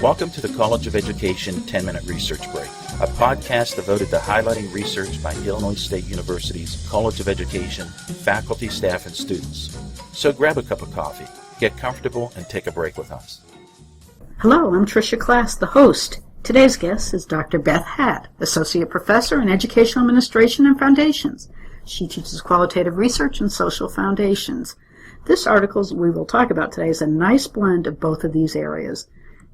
Welcome to the College of Education 10-Minute Research Break, a podcast devoted to highlighting research by Illinois State University's College of Education, faculty, staff, and students. So grab a cup of coffee, get comfortable, and take a break with us. Hello, I'm Tricia Class, the host. Today's guest is Dr. Beth Hatt, Associate Professor in Educational Administration and Foundations. She teaches qualitative research and social foundations. This article we will talk about today is a nice blend of both of these areas.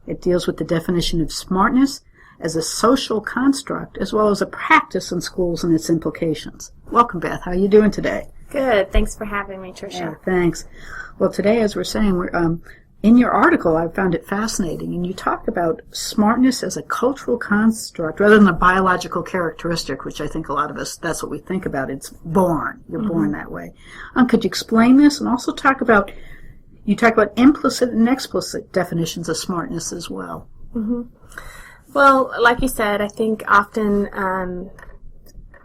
It deals with the definition of smartness as a social construct as well as a practice in schools and its implications. Welcome, Beth. How are you doing today? Good. Thanks for having me, Tricia. Yeah, thanks. Well, today, as we're saying, in your article, I found it fascinating, and you talk about smartness as a cultural construct rather than a biological characteristic, which I think a lot of us, that's what we think about. It's born. You're born that way. Could you explain this and also you talk about implicit and explicit definitions of smartness as well? Well, like you said, I think often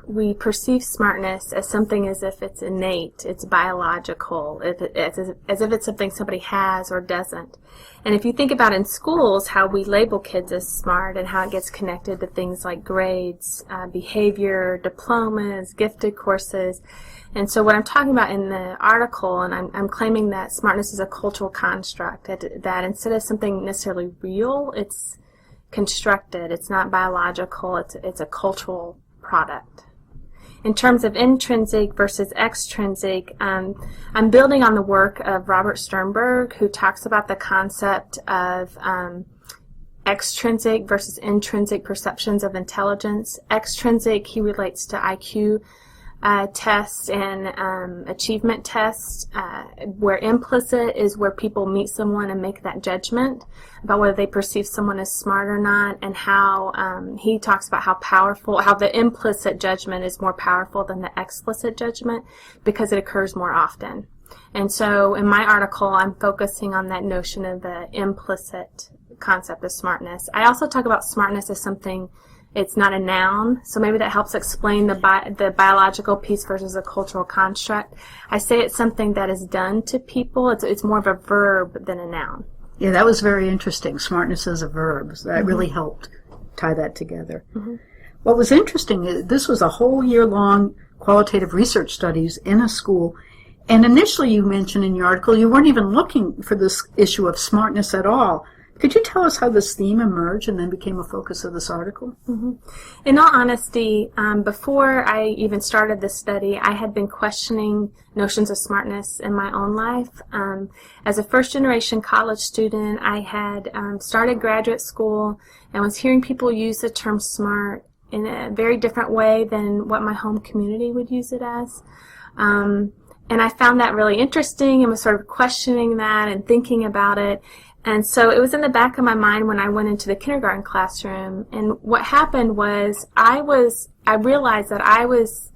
we perceive smartness as something as if it's innate, it's biological, as if it's something somebody has or doesn't. And if you think about in schools how we label kids as smart and how it gets connected to things like grades, behavior, diplomas, gifted courses. And so what I'm talking about in the article, and I'm claiming that smartness is a cultural construct, that instead of something necessarily real, it's constructed, it's not biological, it's a cultural product. In terms of intrinsic versus extrinsic, I'm building on the work of Robert Sternberg, who talks about the concept of extrinsic versus intrinsic perceptions of intelligence. Extrinsic, he relates to IQ tests and achievement tests, where implicit is where people meet someone and make that judgment about whether they perceive someone as smart or not, and how he talks about how the implicit judgment is more powerful than the explicit judgment because it occurs more often. And so in my article, I'm focusing on that notion of the implicit concept of smartness. I also talk about smartness as something. It's not a noun, so maybe that helps explain the biological piece versus a cultural construct. I say it's something that is done to people. It's more of a verb than a noun. Yeah, that was very interesting. Smartness as a verb. So that really helped tie that together. What was interesting is this was a whole year-long qualitative research studies in a school. And initially you mentioned in your article you weren't even looking for this issue of smartness at all. Could you tell us how this theme emerged and then became a focus of this article? In all honesty, before I even started this study, I had been questioning notions of smartness in my own life. As a first-generation college student, I had started graduate school and was hearing people use the term smart in a very different way than what my home community would use it as. And I found that really interesting and was sort of questioning that and thinking about it. And so it was in the back of my mind when I went into the kindergarten classroom. And what happened was I realized that I was,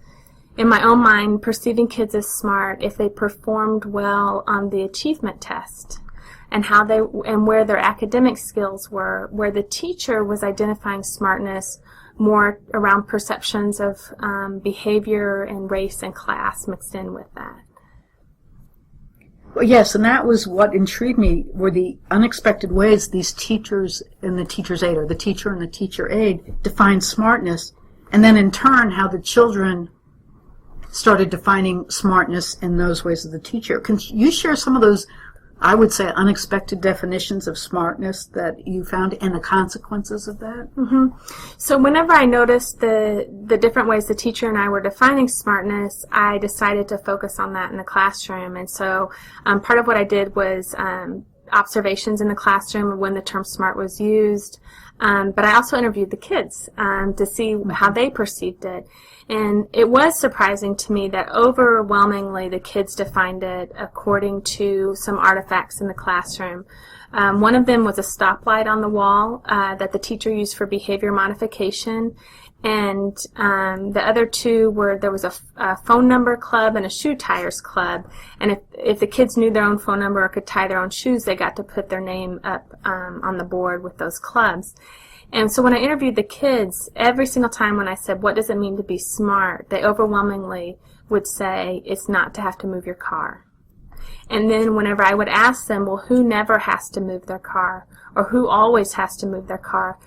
in my own mind, perceiving kids as smart if they performed well on the achievement test and where their academic skills were, where the teacher was identifying smartness more around perceptions of behavior and race and class mixed in with that. Well, yes, and that was what intrigued me, were the unexpected ways these teachers and the teacher's aide, or the teacher and the teacher aide, defined smartness, and then in turn how the children started defining smartness in those ways of the teacher. Can you share some of those, I would say, unexpected definitions of smartness that you found and the consequences of that? So whenever I noticed the different ways the teacher and I were defining smartness, I decided to focus on that in the classroom. And so part of what I did was observations in the classroom when the term smart was used. But I also interviewed the kids to see how they perceived it. And it was surprising to me that overwhelmingly the kids defined it according to some artifacts in the classroom. One of them was a stoplight on the wall that the teacher used for behavior modification. And the other two there was a phone number club and a shoe tires club. And if the kids knew their own phone number or could tie their own shoes, they got to put their name up on the board with those clubs. And so when I interviewed the kids, every single time when I said, what does it mean to be smart, they overwhelmingly would say it's not to have to move your car. And then whenever I would ask them, well, who never has to move their car, or who always has to move their car,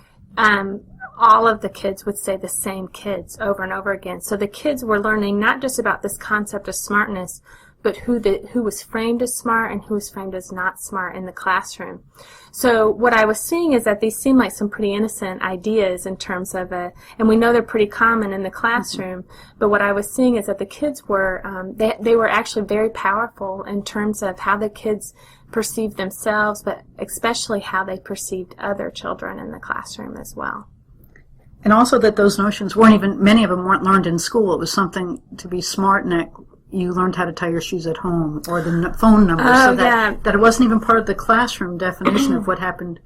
all of the kids would say the same kids over and over again. So the kids were learning not just about this concept of smartness, but who was framed as smart and who was framed as not smart in the classroom. So what I was seeing is that these seem like some pretty innocent ideas in terms of and we know they're pretty common in the classroom, but what I was seeing is that the kids were, they were actually very powerful in terms of how the kids perceived themselves, but especially how they perceived other children in the classroom as well. And also that those notions weren't even, many of them weren't learned in school. It was something to be smart, and you learned how to tie your shoes at home, or the phone number, so that it wasn't even part of the classroom definition of what happened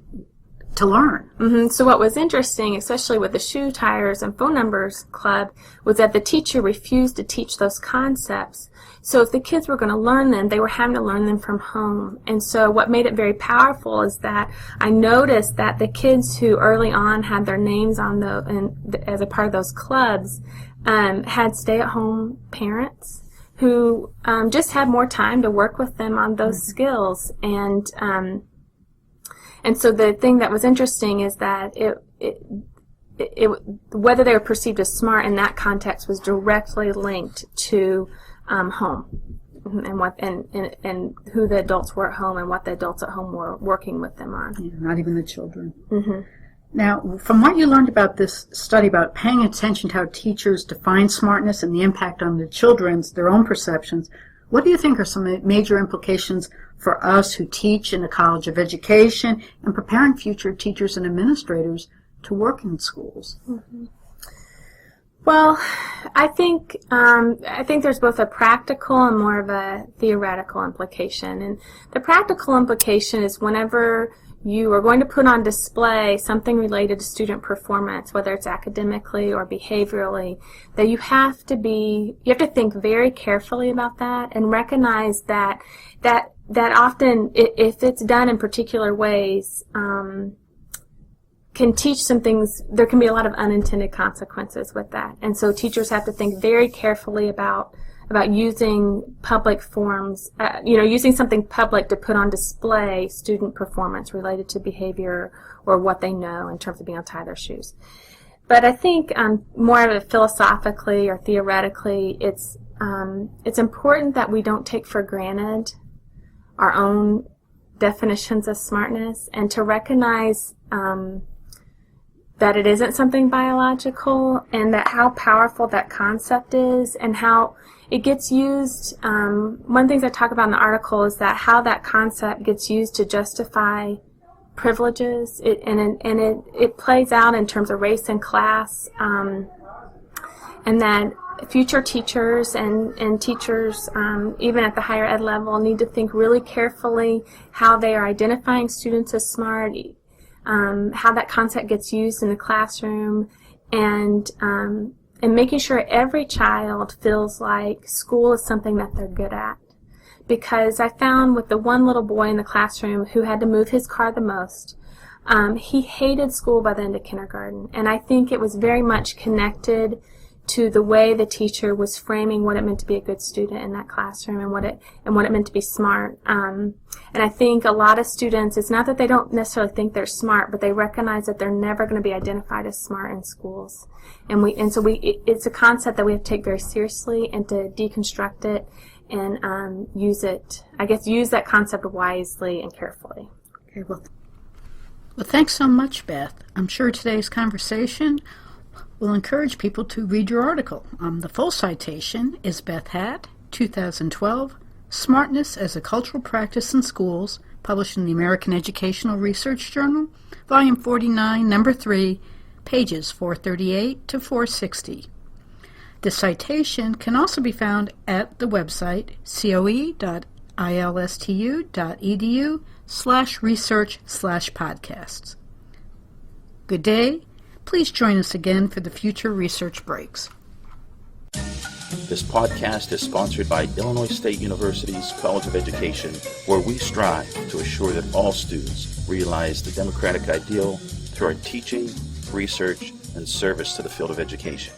to learn. Mm-hmm. So what was interesting, especially with the shoe tires and phone numbers club, was that the teacher refused to teach those concepts. So if the kids were going to learn them, they were having to learn them from home. And so what made it very powerful is that I noticed that the kids who early on had their names on as a part of those clubs had stay-at-home parents who just had more time to work with them on those skills. And so the thing that was interesting is that whether they were perceived as smart in that context was directly linked to home and who the adults were at home and what the adults at home were working with them on. Yeah, not even the children. Mm-hmm. Now, from what you learned about this study about paying attention to how teachers define smartness and the impact on the children's, their own perceptions, what do you think are some major implications for us who teach in the College of Education and preparing future teachers and administrators to work in schools? Mm-hmm. Well, I think there's both a practical and more of a theoretical implication. And the practical implication is whenever you are going to put on display something related to student performance, whether it's academically or behaviorally, that you have to think very carefully about that and recognize that often, if it's done in particular ways, can teach some things. There can be a lot of unintended consequences with that, and so teachers have to think very carefully about using public forms, using something public to put on display student performance related to behavior or what they know in terms of being able to tie their shoes. But I think more of it philosophically or theoretically, it's important that we don't take for granted our own definitions of smartness, and to recognize that it isn't something biological, and that how powerful that concept is and how it gets used. One of the things I talk about in the article is that how that concept gets used to justify privileges, it plays out in terms of race and class, and that future teachers and teachers, even at the higher ed level, need to think really carefully how they are identifying students as smart, how that concept gets used in the classroom, and making sure every child feels like school is something that they're good at. Because I found with the one little boy in the classroom who had to move his car the most, he hated school by the end of kindergarten. And I think it was very much connected to the way the teacher was framing what it meant to be a good student in that classroom and what it meant to be smart. And I think a lot of students, it's not that they don't necessarily think they're smart, but they recognize that they're never going to be identified as smart in schools. So it's a concept that we have to take very seriously and to deconstruct it and use that concept wisely and carefully. Okay, well, thanks so much, Beth. I'm sure today's conversation will encourage people to read your article. The full citation is Beth Hatt, 2012, Smartness as a Cultural Practice in Schools, published in the American Educational Research Journal, Volume 49, Number 3, pages 438 to 460. The citation can also be found at the website coe.ilstu.edu/research/podcasts. Good day. Please join us again for the future research breaks. This podcast is sponsored by Illinois State University's College of Education, where we strive to assure that all students realize the democratic ideal through our teaching, research, and service to the field of education.